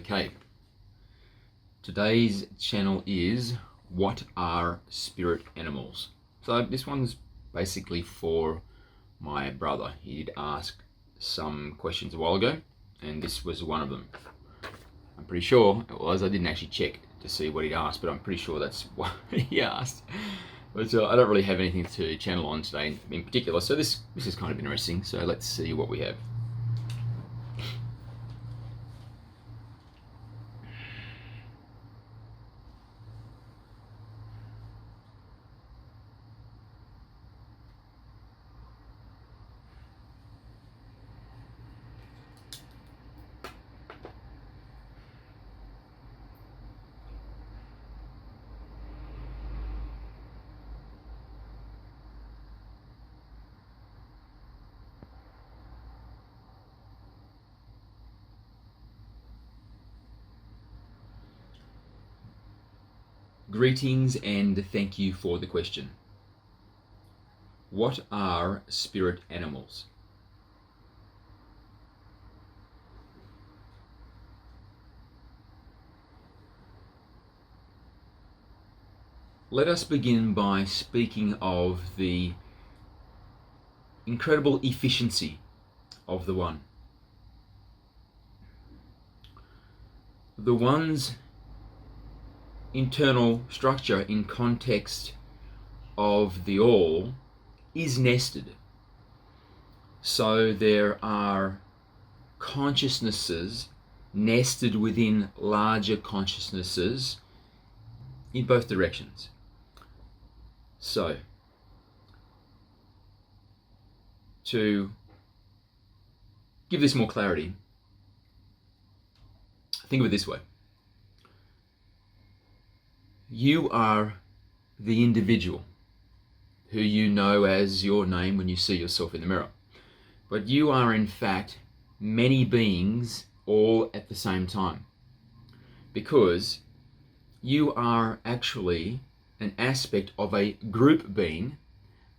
Okay, today's channel is what are spirit animals? So this one's basically for my brother. He did ask some questions a while ago and this was one of them. I'm pretty sure it was. I didn't actually check to see what he'd asked, but I'm pretty sure that's what he asked. But I don't really have anything to channel on today in particular, so this is kind of interesting. So let's see what we have. Greetings and thank you for the question. What are spirit animals? Let us begin by speaking of the incredible efficiency of the One. The One's internal structure in context of the All is nested. So there are consciousnesses nested within larger consciousnesses in both directions. So, to give this more clarity, think of it this way. You are the individual who you know as your name when you see yourself in the mirror. But you are in fact many beings all at the same time, because you are actually an aspect of a group being,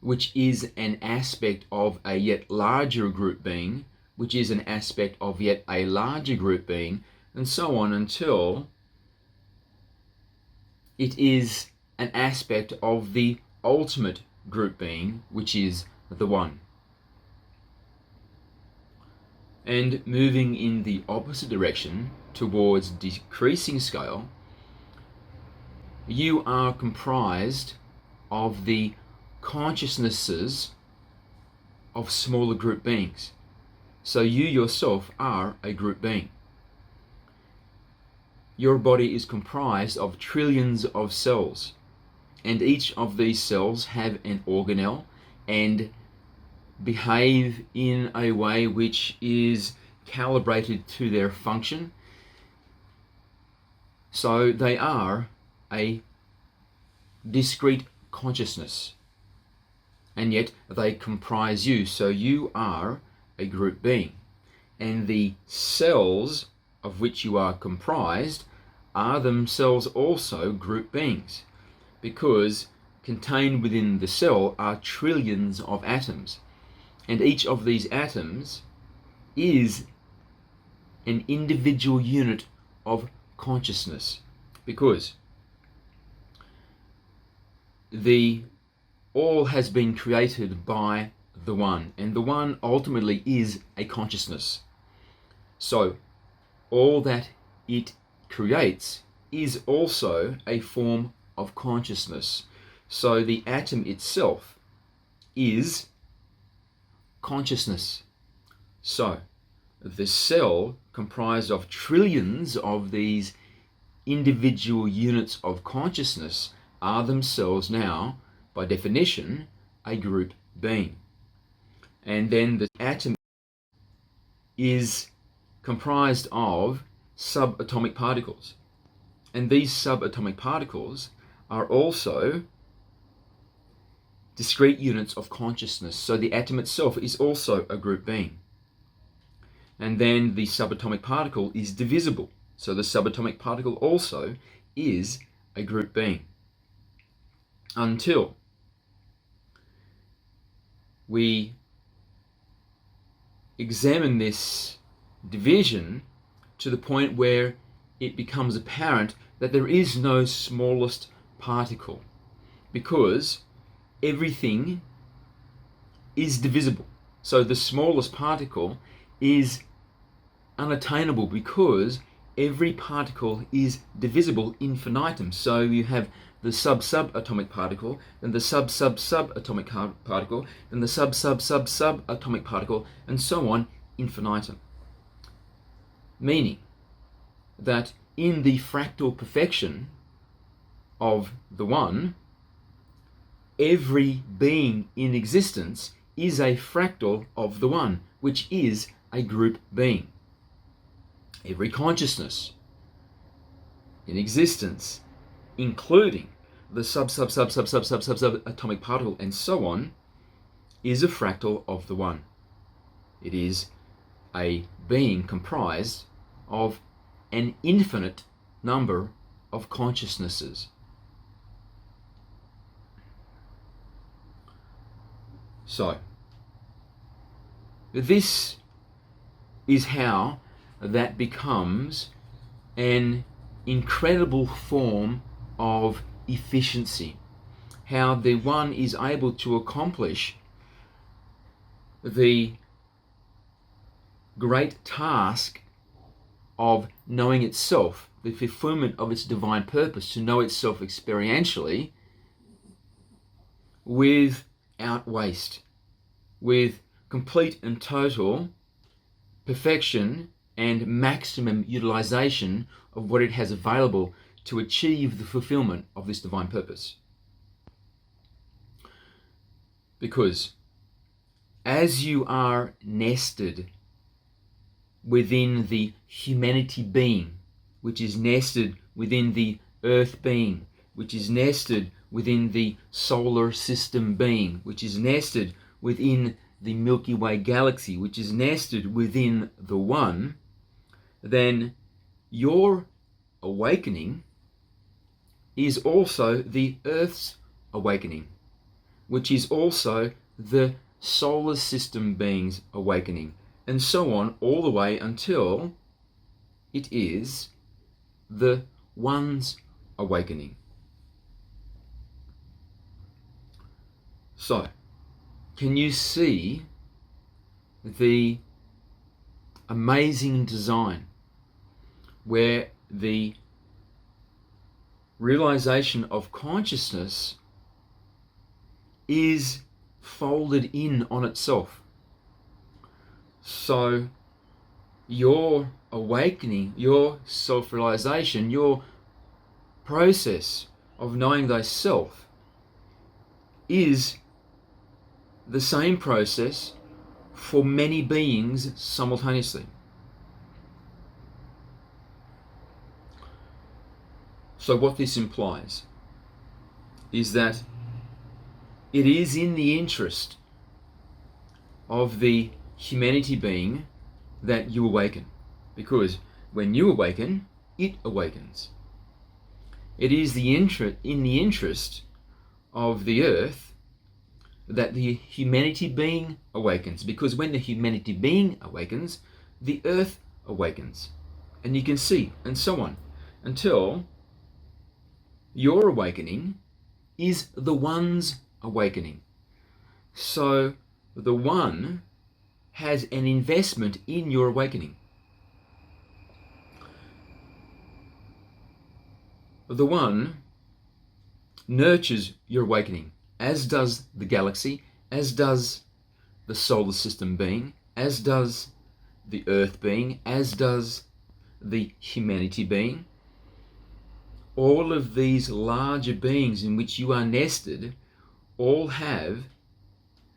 which is an aspect of a yet larger group being, which is an aspect of yet a larger group being, and so on until it is an aspect of the ultimate group being, which is the One. And moving in the opposite direction towards decreasing scale, you are comprised of the consciousnesses of smaller group beings. So you yourself are a group being. Your body is comprised of trillions of cells, and each of these cells have an organelle and behave in a way which is calibrated to their function. So they are a discrete consciousness, and yet they comprise you. So you are a group being, and the cells of which you are comprised are themselves also group beings, because contained within the cell are trillions of atoms, and each of these atoms is an individual unit of consciousness, because the All has been created by the One, and the One ultimately is a consciousness. So all that it creates is also a form of consciousness. So the atom itself is consciousness. So the cell, comprised of trillions of these individual units of consciousness, are themselves now, by definition, a group being. And then the atom is comprised of subatomic particles. And these subatomic particles are also discrete units of consciousness. So the atom itself is also a group being. And then the subatomic particle is divisible. So the subatomic particle also is a group being. Until we examine this division to the point where it becomes apparent that there is no smallest particle, because everything is divisible. So the smallest particle is unattainable because every particle is divisible infinitum. So you have the sub-subatomic particle, then the sub-sub-subatomic particle, then the sub-sub-sub-subatomic particle, and so on infinitum. Meaning that in the fractal perfection of the one, every being in existence is a fractal of the one, which is a group being. Every consciousness in existence, including the sub-sub-sub-sub-sub-sub-sub-atomic particle and so on, is a fractal of the one. It is a being comprised of an infinite number of consciousnesses. So, this is how that becomes an incredible form of efficiency. How the one is able to accomplish the great task of knowing itself, the fulfillment of its divine purpose, to know itself experientially without waste, with complete and total perfection and maximum utilization of what it has available to achieve the fulfillment of this divine purpose. Because as you are nested within the humanity being, which is nested within the earth being, which is nested within the solar system being, which is nested within the Milky Way galaxy, which is nested within the one, then your awakening is also the Earth's awakening, which is also the solar system being's awakening, and so on all the way until it is the one's awakening. So, can you see the amazing design where the realization of consciousness is folded in on itself? So your awakening, your self-realization, your process of knowing thyself is the same process for many beings simultaneously. So what this implies is that it is in the interest of the humanity being that you awaken, because when you awaken, it awakens. It is in the interest of the earth that the humanity being awakens, because when the humanity being awakens, the earth awakens, and you can see, and so on, until your awakening is the one's awakening. So the one has an investment in your awakening. The one nurtures your awakening, as does the galaxy, as does the solar system being, as does the earth being, as does the humanity being. All of these larger beings in which you are nested all have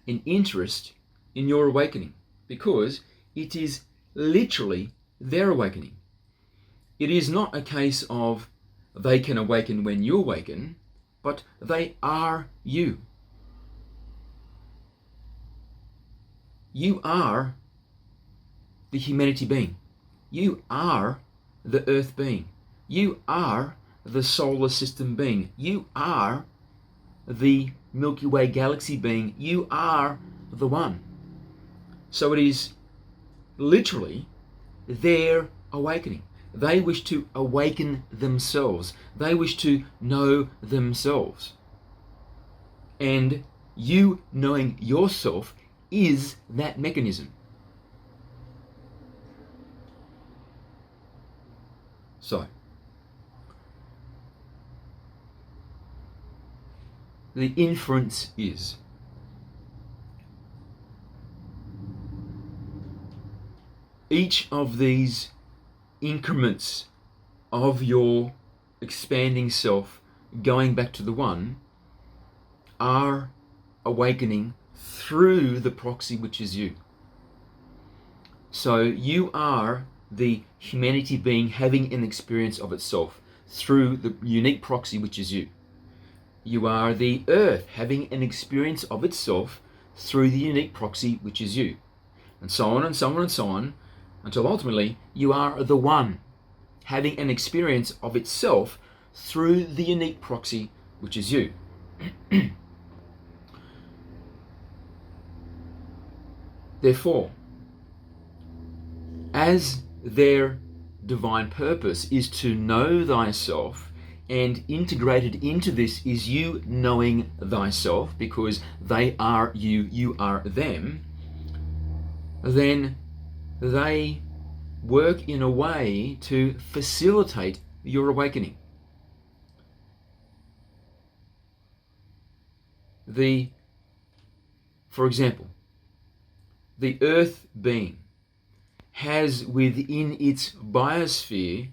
an interest in your awakening, because it is literally their awakening. It is not a case of they can awaken when you awaken, but they are you. You are the humanity being. You are the earth being. You are the solar system being. You are the Milky Way galaxy being. You are the one. So it is literally their awakening. They wish to awaken themselves. They wish to know themselves. And you knowing yourself is that mechanism. So, the inference is each of these increments of your expanding self going back to the one are awakening through the proxy which is you. So you are the humanity being having an experience of itself through the unique proxy which is you. You are the earth having an experience of itself through the unique proxy which is you. And so on and so on and so on, until ultimately you are the one having an experience of itself through the unique proxy which is you. Therefore, as their divine purpose is to know thyself, and integrated into this is you knowing thyself, because they are you, you are them, then they work in a way to facilitate your awakening. For example, the earth being has within its biosphere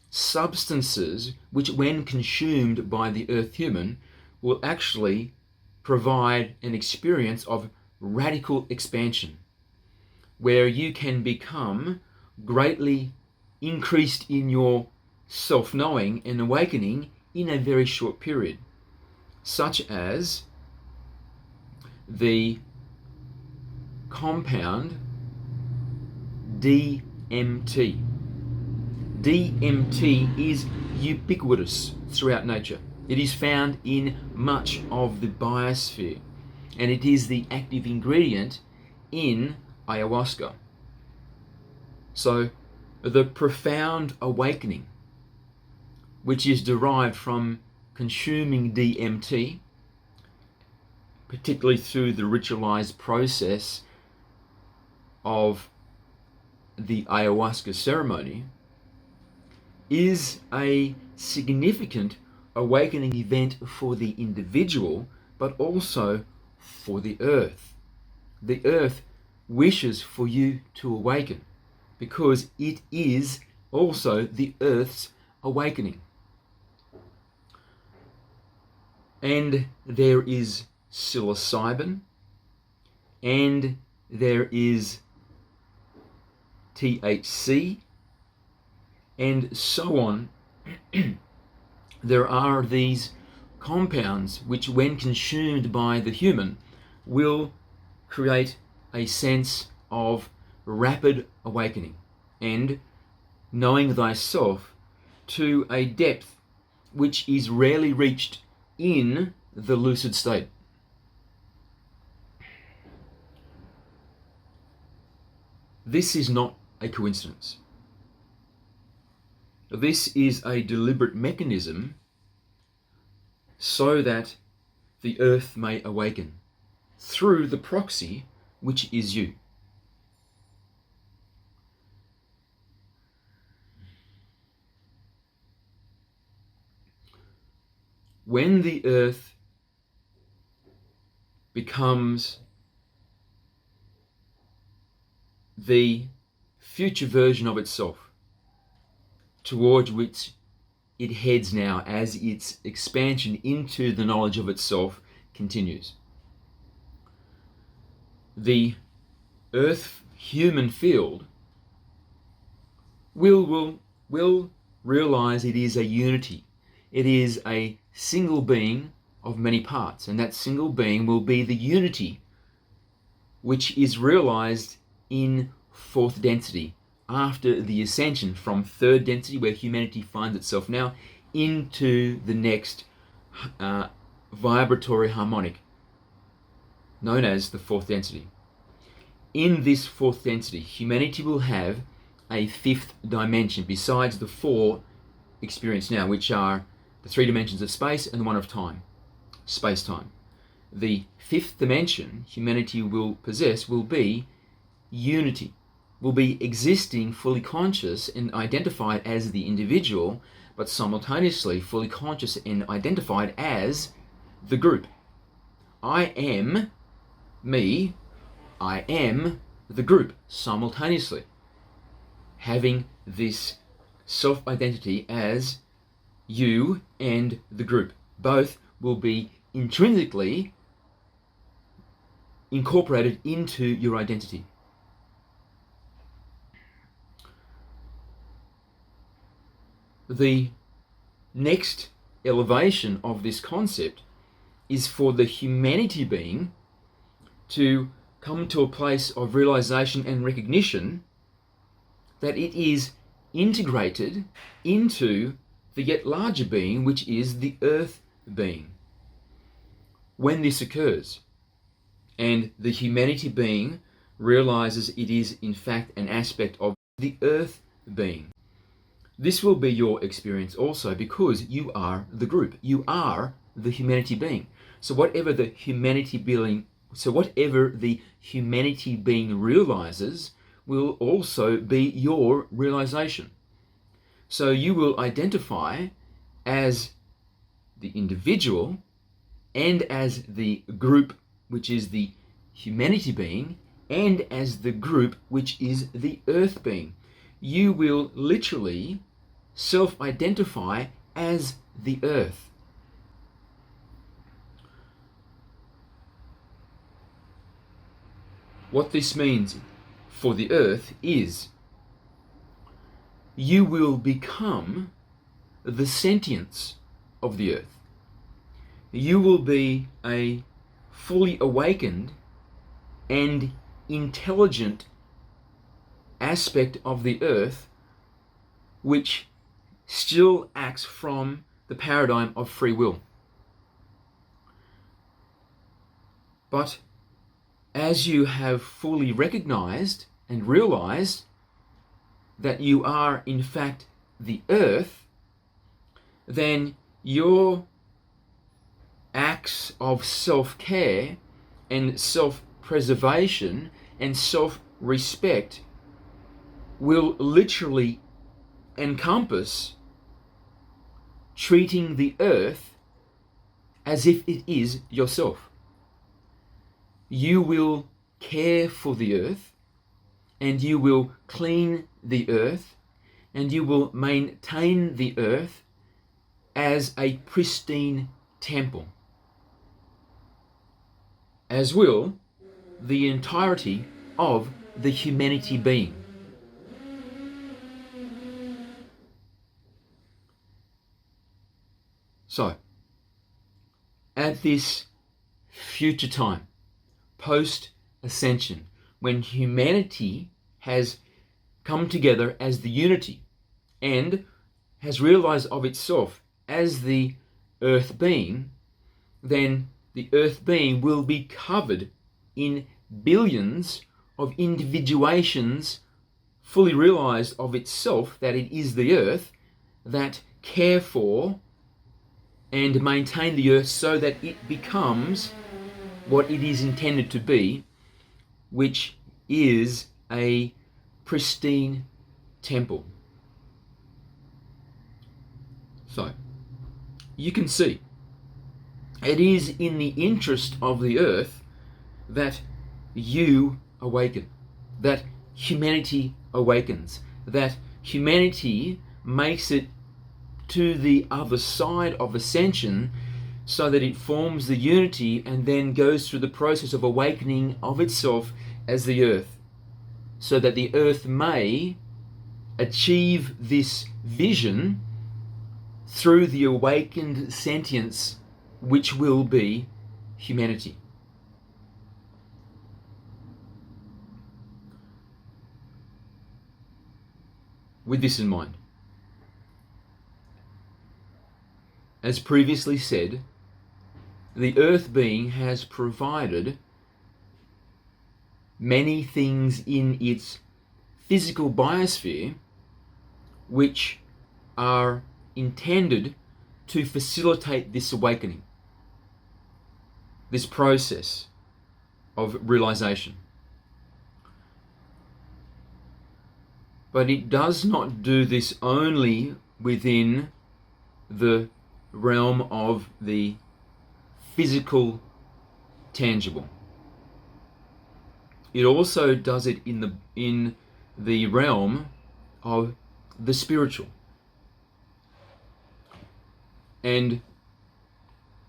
substances which, when consumed by the earth human, will actually provide an experience of radical expansion, where you can become greatly increased in your self-knowing and awakening in a very short period, such as the compound DMT. DMT is ubiquitous throughout nature. It is found in much of the biosphere, and it is the active ingredient in ayahuasca. So the profound awakening which is derived from consuming DMT, particularly through the ritualized process of the ayahuasca ceremony, is a significant awakening event for the individual, but also for the earth. The earth wishes for you to awaken because it is also the earth's awakening. And there is psilocybin, and there is THC, and so on. There are these compounds which, when consumed by the human, will create a sense of rapid awakening and knowing thyself to a depth which is rarely reached in the lucid state. This is not a coincidence. This is a deliberate mechanism so that the earth may awaken through the proxy which is you. When the earth becomes the future version of itself, towards which it heads now as its expansion into the knowledge of itself continues, the earth human field will realize it is a unity. It is a single being of many parts, and that single being will be the unity which is realized in fourth density, after the ascension from third density, where humanity finds itself now, into the next vibratory harmonic, known as the fourth density. In this fourth density, humanity will have a fifth dimension besides the four experienced now, which are the three dimensions of space and the one of time, space-time. The fifth dimension humanity will possess will be unity, will be existing fully conscious and identified as the individual, but simultaneously fully conscious and identified as the group. I am me, I am the group, simultaneously having this self-identity as you and the group. Both will be intrinsically incorporated into your identity. The next elevation of this concept is for the humanity being to come to a place of realization and recognition that it is integrated into the yet larger being, which is the earth being. When this occurs, and the humanity being realizes it is in fact an aspect of the earth being, this will be your experience also, because you are the group. You are the humanity being. So whatever the humanity being realizes will also be your realization. So you will identify as the individual and as the group, which is the humanity being, and as the group, which is the earth being. You will literally self-identify as the earth. What this means for the earth is you will become the sentience of the earth. You will be a fully awakened and intelligent aspect of the earth, which still acts from the paradigm of free will. But as you have fully recognized and realized that you are in fact the earth, then your acts of self-care and self-preservation and self-respect will literally encompass treating the earth as if it is yourself. You will care for the earth, and you will clean the earth, and you will maintain the earth as a pristine temple, as will the entirety of the humanity being. So, at this future time, post-ascension, when humanity has come together as the unity and has realized of itself as the earth being, then the earth being will be covered in billions of individuations fully realized of itself that it is the earth, that care for and maintain the earth so that it becomes what it is intended to be, which is a pristine temple. So, you can see, it is in the interest of the earth that you awaken, that humanity awakens, that humanity makes it to the other side of ascension, so that it forms the unity and then goes through the process of awakening of itself as the earth, so that the earth may achieve this vision through the awakened sentience, which will be humanity. With this in mind, as previously said, the earth being has provided many things in its physical biosphere which are intended to facilitate this awakening, this process of realization. But it does not do this only within the realm of the physical, tangible. It also does it in the realm of the spiritual. And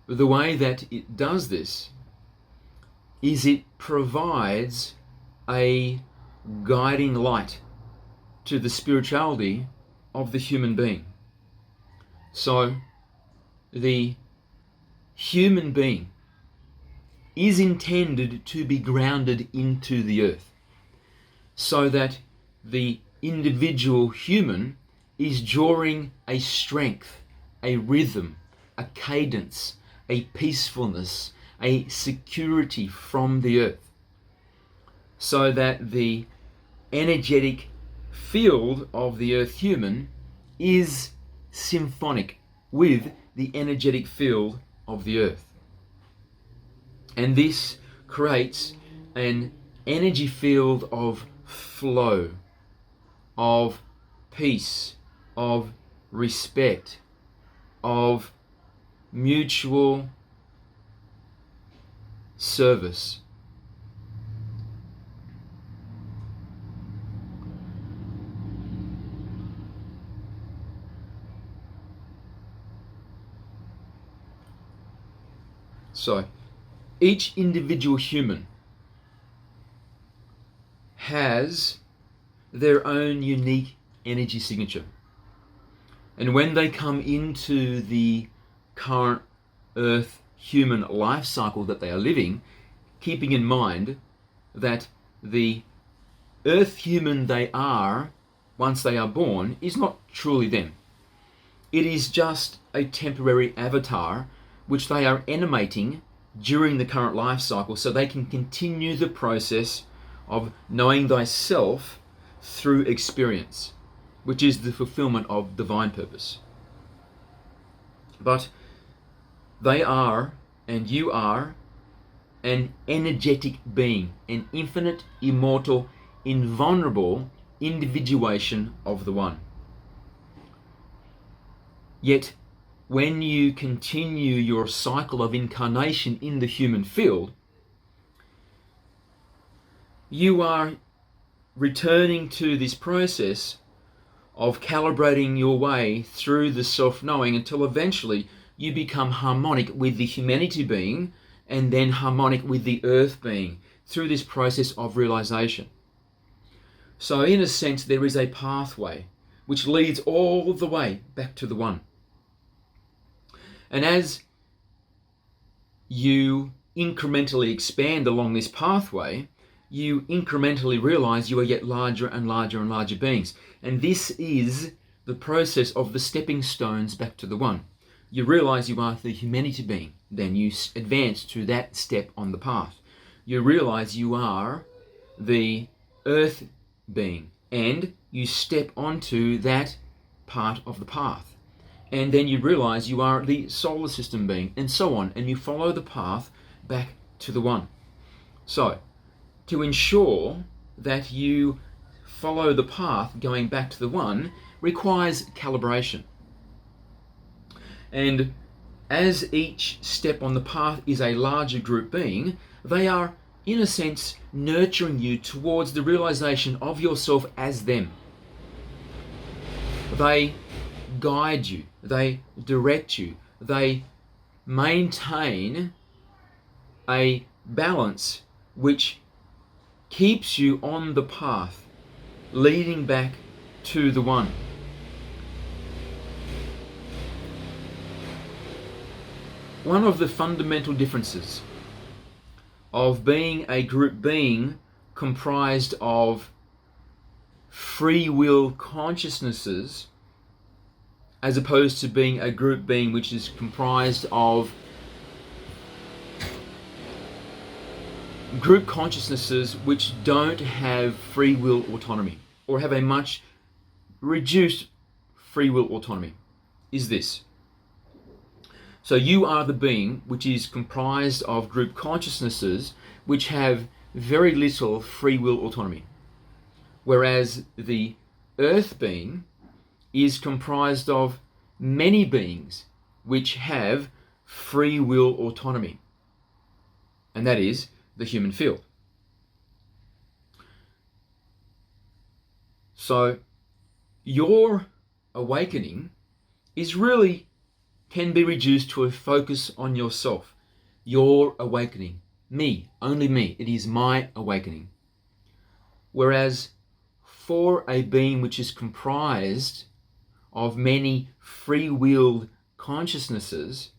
the way that it does this is it provides a guiding light to the spirituality of the human being. So the human being is intended to be grounded into the earth, so that the individual human is drawing a strength, a rhythm, a cadence, a peacefulness, a security from the earth, so that the energetic field of the earth human is symphonic with the energetic field of the earth. And this creates an energy field of flow, of peace, of respect, of mutual service. So, each individual human has their own unique energy signature. And when they come into the current Earth human life cycle that they are living, keeping in mind that the Earth human they are once they are born is not truly them. It is just a temporary avatar which they are animating during the current life cycle so they can continue the process of knowing thyself through experience, which is the fulfillment of divine purpose. But they are, and you are, an energetic being, an infinite, immortal, invulnerable individuation of the One. Yet, when you continue your cycle of incarnation in the human field, you are returning to this process of calibrating your way through the self-knowing until eventually you become harmonic with the humanity being and then harmonic with the earth being through this process of realization. So in a sense, there is a pathway which leads all the way back to the One. And as you incrementally expand along this pathway, you incrementally realize you are yet larger and larger and larger beings. And this is the process of the stepping stones back to the One. You realize you are the humanity being. Then you advance to that step on the path. You realize you are the earth being. And you step onto that part of the path. And then you realize you are the solar system being, and so on. And you follow the path back to the One. So, to ensure that you follow the path going back to the One requires calibration. And as each step on the path is a larger group being, they are, in a sense, nurturing you towards the realization of yourself as them. They guide you, they direct you, they maintain a balance which keeps you on the path leading back to the One. One of the fundamental differences of being a group being comprised of free will consciousnesses as opposed to being a group being which is comprised of group consciousnesses which don't have free will autonomy. or have a much reduced free will autonomy is this. So you are the being which is comprised of group consciousnesses which have very little free will autonomy, whereas the earth being is comprised of many beings which have free will autonomy, and that is the human field. So your awakening can be reduced to a focus on yourself. Your awakening. Me, only me. It is my awakening. Whereas for a being which is comprised of many free-willed consciousnesses,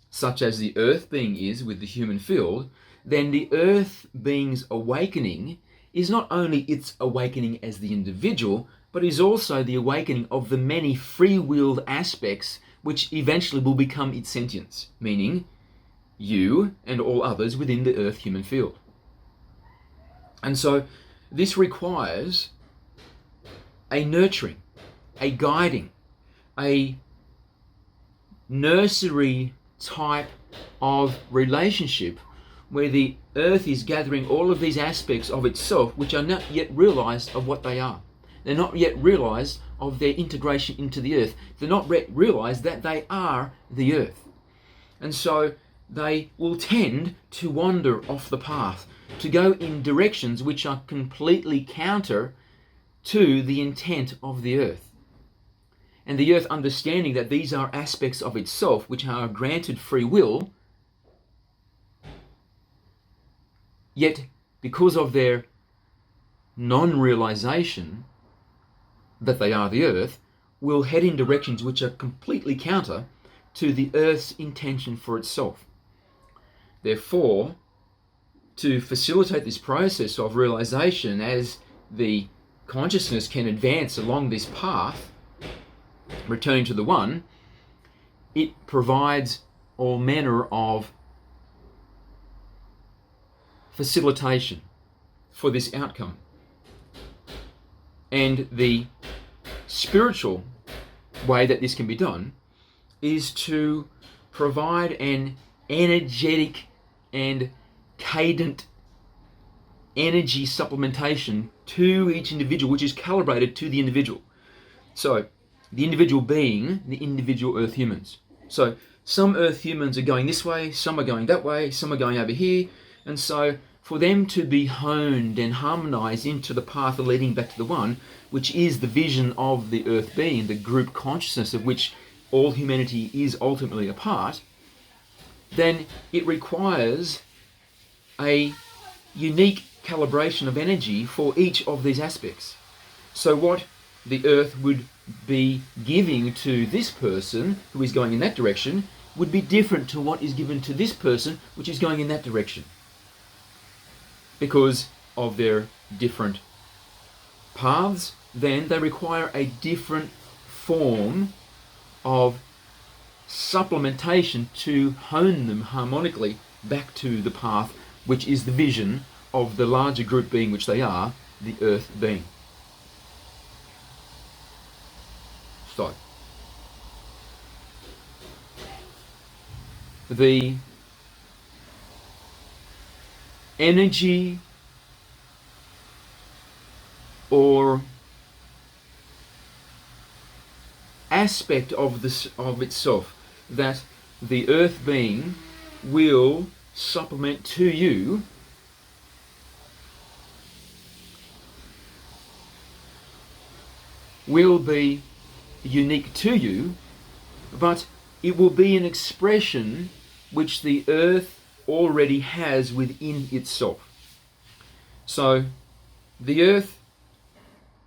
such as the earth being is with the human field, then the earth being's awakening is not only its awakening as the individual, but is also the awakening of the many free-willed aspects which eventually will become its sentience, meaning you and all others within the earth human field. And so this requires a nurturing, a guiding, a nursery type of relationship where the earth is gathering all of these aspects of itself which are not yet realized of what they are. They're not yet realized of their integration into the earth. They're not yet realized that they are the earth. And so they will tend to wander off the path, to go in directions which are completely counter to the intent of the earth. And the earth, understanding that these are aspects of itself which are granted free will, yet because of their non-realization that they are the earth, will head in directions which are completely counter to the earth's intention for itself. Therefore, to facilitate this process of realization as the consciousness can advance along this path, returning to the one, it provides all manner of facilitation for this outcome. And the spiritual way that this can be done is to provide an energetic and cadent energy supplementation to each individual, which is calibrated to the individual. So the individual being the individual earth humans. So some earth humans are going this way, some are going that way, some are going over here, and so for them to be honed and harmonized into the path leading back to the one, which is the vision of the earth being, the group consciousness of which all humanity is ultimately a part, then it requires a unique calibration of energy for each of these aspects. So what the earth would be giving to this person who is going in that direction would be different to what is given to this person which is going in that direction, because of their different paths. Then they require a different form of supplementation to hone them harmonically back to the path which is the vision of the larger group being which they are, the earth being. So the energy or aspect of itself that the earth being will supplement to you will be unique to you, but it will be an expression which the earth already has within itself. So the earth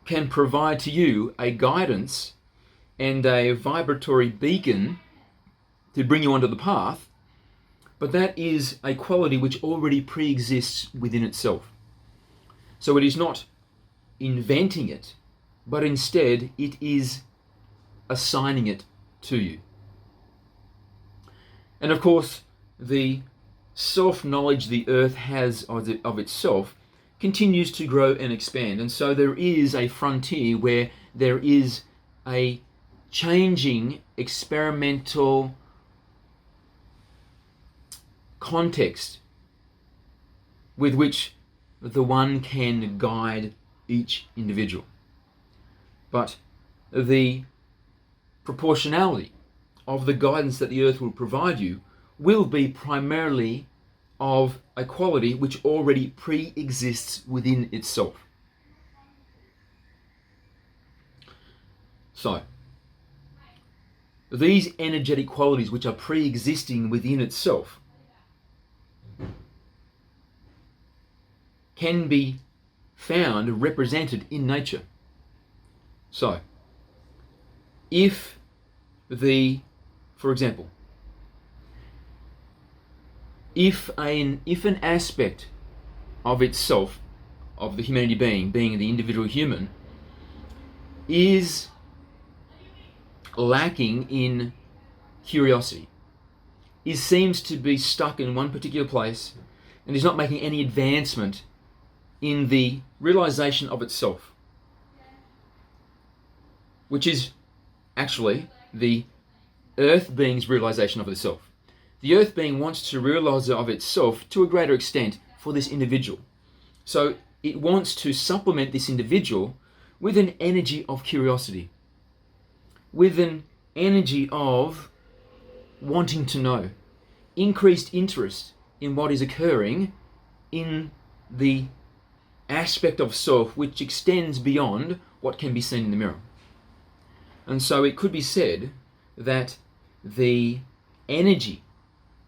can provide to you a guidance and a vibratory beacon to bring you onto the path, but that is a quality which already pre-exists within itself. So it is not inventing it, but instead it is assigning it to you. And of course, the self-knowledge the earth has of itself continues to grow and expand. And so there is a frontier where there is a changing experimental context with which the one can guide each individual. But the proportionality of the guidance that the earth will provide you will be primarily of a quality which already pre-exists within itself. So, these energetic qualities which are pre-existing within itself can be found represented in nature. So, for example, if an aspect of itself, of the humanity being the individual human, is lacking in curiosity, seems to be stuck in one particular place and is not making any advancement in the realization of itself, which is actually the earth being's realization of itself. The earth being wants to realize of itself to a greater extent for this individual. So it wants to supplement this individual with an energy of curiosity, with an energy of wanting to know, increased interest in what is occurring in the aspect of self which extends beyond what can be seen in the mirror. And so it could be said that the energy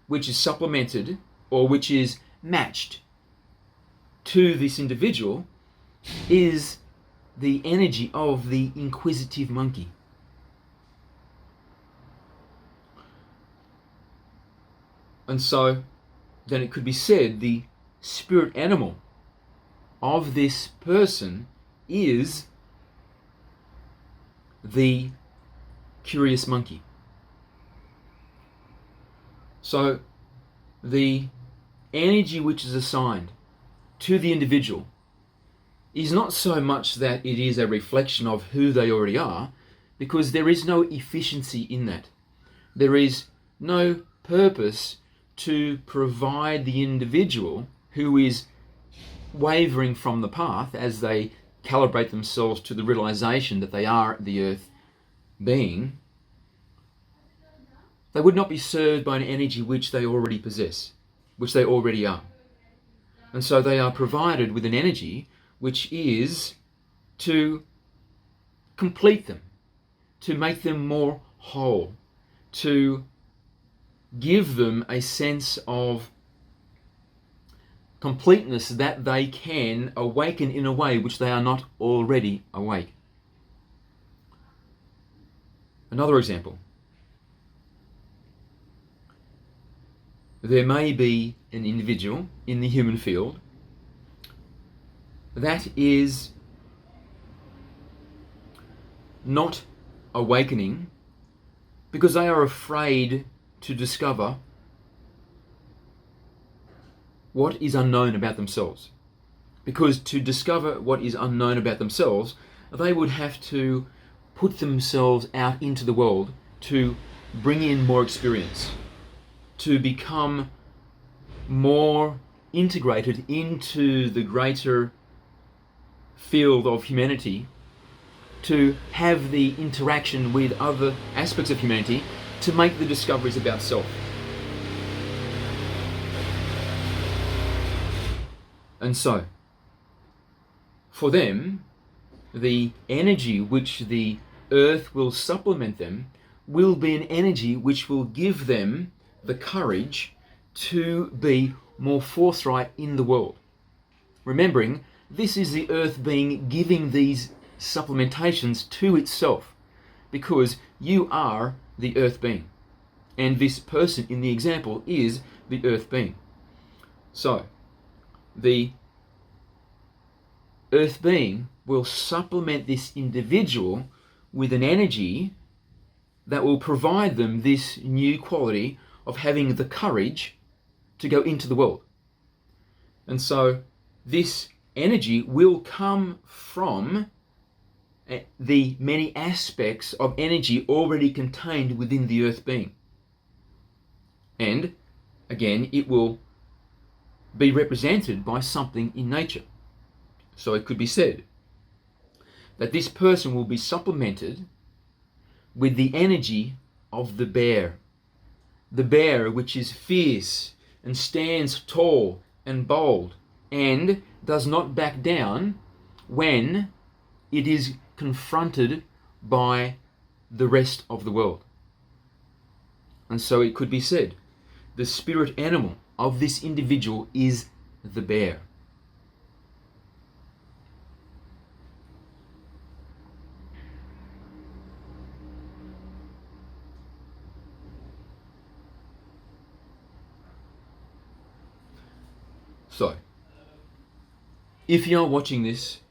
which is supplemented or which is matched to this individual is the energy of the inquisitive monkey. And so then it could be said the spirit animal of this person is the curious monkey. So the energy which is assigned to the individual is not so much that it is a reflection of who they already are, because there is no efficiency in that. There is no purpose to provide the individual who is wavering from the path as they calibrate themselves to the realization that they are the earth being. They would not be served by an energy which they already possess, which they already are. And so they are provided with an energy which is to complete them, to make them more whole, to give them a sense of completeness that they can awaken in a way which they are not already awake. Another example. There may be an individual in the human field that is not awakening because they are afraid to discover what is unknown about themselves. Because to discover what is unknown about themselves, they would have to put themselves out into the world to bring in more experience, to become more integrated into the greater field of humanity, to have the interaction with other aspects of humanity, to make the discoveries about self. And so, for them, the energy which the earth will supplement them will be an energy which will give them the courage to be more forthright in the world. Remembering, this is the earth being giving these supplementations to itself, because you are the earth being, and this person in the example is the earth being. So, the earth being will supplement this individual with an energy that will provide them this new quality of having the courage to go into the world. And so this energy will come from the many aspects of energy already contained within the earth being. And again, it will be represented by something in nature. So it could be said that this person will be supplemented with the energy of the bear. The bear which is fierce and stands tall and bold and does not back down when it is confronted by the rest of the world. And so it could be said, the spirit animal of this individual is the bear. So, if you are watching this,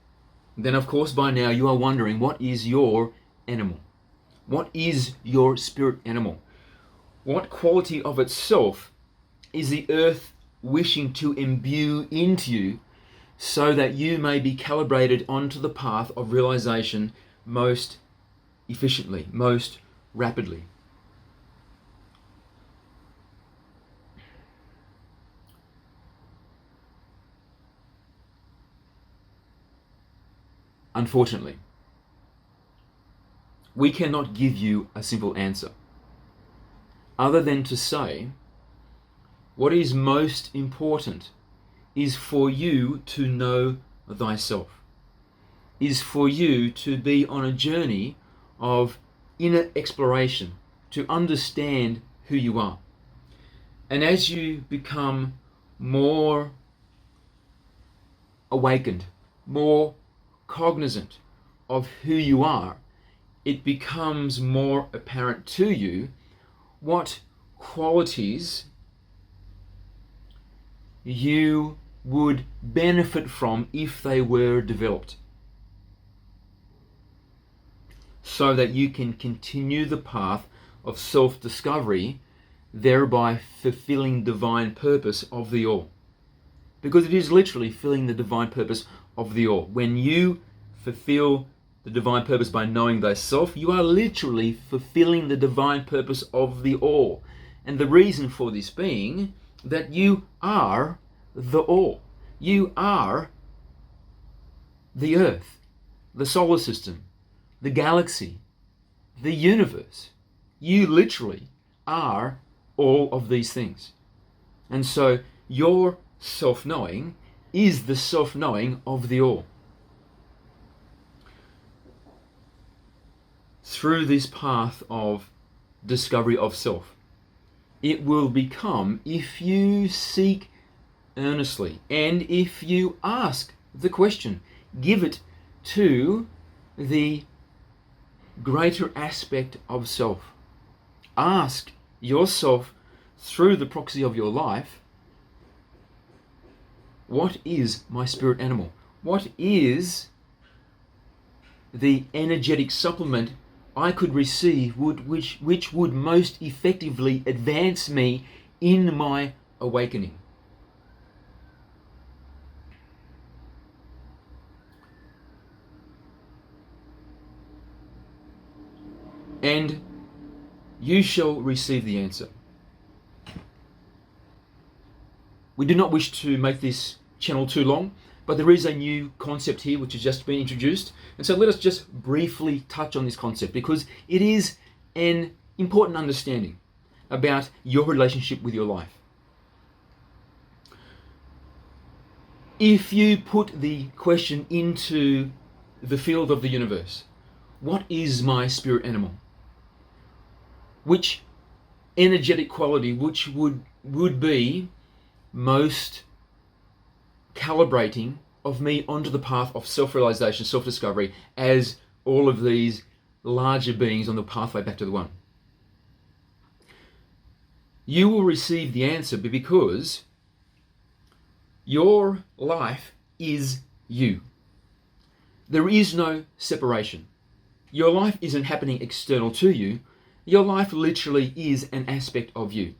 then of course by now you are wondering, what is your animal? What is your spirit animal? What quality of itself is the earth wishing to imbue into you so that you may be calibrated onto the path of realization most efficiently, most rapidly? Unfortunately, we cannot give you a simple answer, other than to say, what is most important is for you to know thyself, is for you to be on a journey of inner exploration, to understand who you are. And as you become more awakened, more cognizant of who you are, it becomes more apparent to you what qualities you would benefit from if they were developed, so that you can continue the path of self-discovery, thereby fulfilling divine purpose of the all. Because it is literally filling the divine purpose of the all. When you fulfill the divine purpose by knowing thyself, you are literally fulfilling the divine purpose of the all. And the reason for this being that you are the all. You are the earth, the solar system, the galaxy, the universe. You literally are all of these things. And so your self-knowing is the self-knowing of the all. Through this path of discovery of self, it will become, if you seek earnestly and if you ask the question, give it to the greater aspect of self. Ask yourself through the proxy of your life, what is my spirit animal? What is the energetic supplement I could receive which would most effectively advance me in my awakening? And you shall receive the answer. We do not wish to make this channel too long, but there is a new concept here which has just been introduced. And so let us just briefly touch on this concept, because it is an important understanding about your relationship with your life. If you put the question into the field of the universe, what is my spirit animal? Which energetic quality which would be most calibrating of me onto the path of self-realization, self-discovery, as all of these larger beings on the pathway back to the one? You will receive the answer because your life is you. There is no separation. Your life isn't happening external to you. Your life literally is an aspect of you.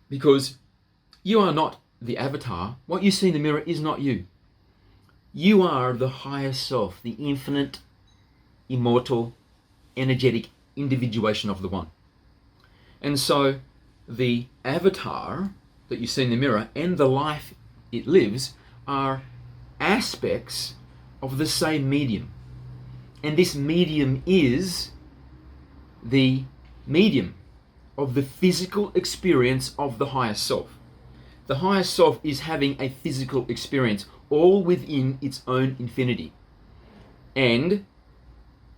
Because you are not the avatar, what you see in the mirror is not you. You are the higher self, the infinite, immortal, energetic individuation of the One. And so the avatar that you see in the mirror and the life it lives are aspects of the same medium. And this medium is the medium of the physical experience of the higher self. The higher self is having a physical experience, all within its own infinity. And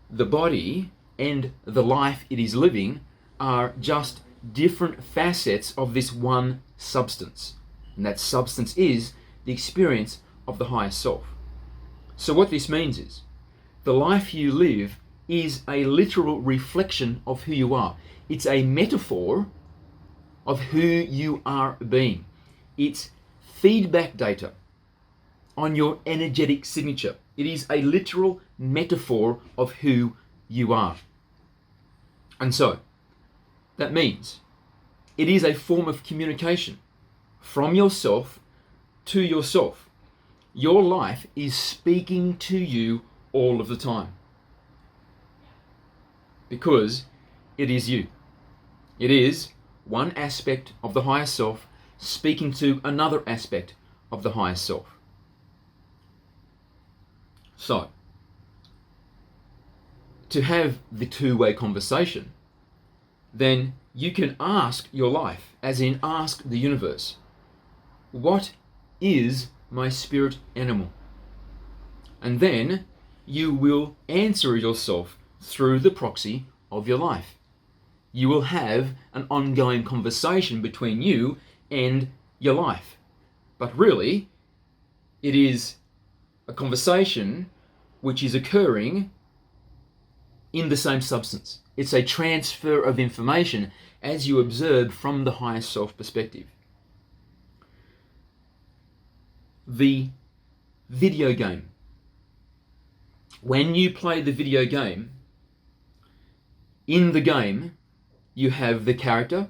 the body and the life it is living are just different facets of this one substance. And that substance is the experience of the higher self. So what this means is, the life you live is a literal reflection of who you are. It's a metaphor of who you are being. It's feedback data on your energetic signature. It is a literal metaphor of who you are. And so, that means it is a form of communication from yourself to yourself. Your life is speaking to you all of the time. Because it is you. It is one aspect of the higher self speaking to another aspect of the higher self. So, to have the two-way conversation, then you can ask your life, as in ask the universe, what is my spirit animal? And then you will answer yourself through the proxy of your life. You will have an ongoing conversation between you and your life. But really, it is a conversation which is occurring in the same substance. It's a transfer of information as you observe from the higher self perspective. The video game. When you play the video game, in the game, you have the character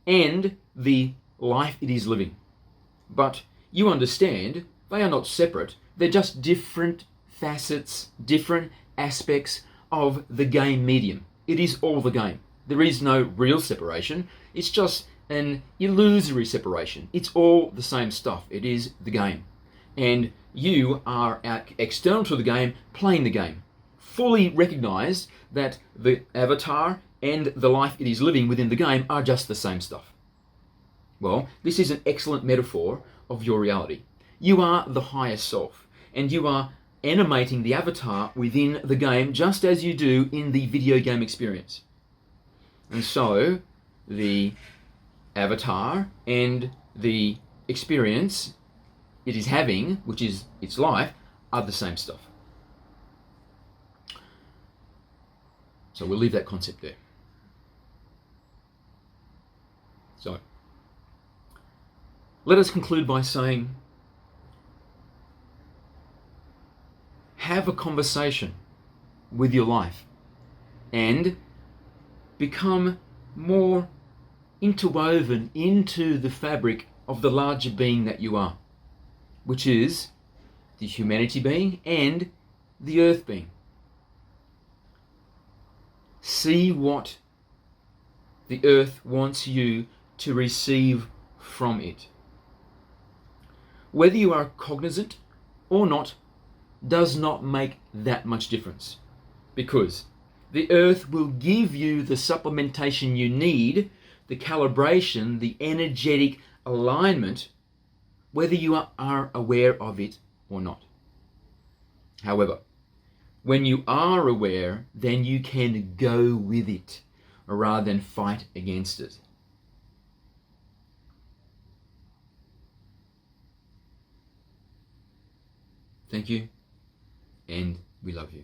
and the life it is living. But you understand they are not separate. They're just different facets, different aspects of the game medium. It is all the game. There is no real separation. It's just an illusory separation. It's all the same stuff. It is the game. And you are external to the game, playing the game. Fully recognized that the avatar and the life it is living within the game are just the same stuff. Well, this is an excellent metaphor of your reality. You are the higher self, and you are animating the avatar within the game just as you do in the video game experience. And so, the avatar and the experience it is having, which is its life, are the same stuff. So we'll leave that concept there. So, let us conclude by saying, have a conversation with your life and become more interwoven into the fabric of the larger being that you are, which is the humanity being and the earth being. See what the earth wants you to receive from it. Whether you are cognizant or not does not make that much difference, because the earth will give you the supplementation you need, the calibration, the energetic alignment, whether you are aware of it or not. However, when you are aware, then you can go with it rather than fight against it. Thank you, and we love you.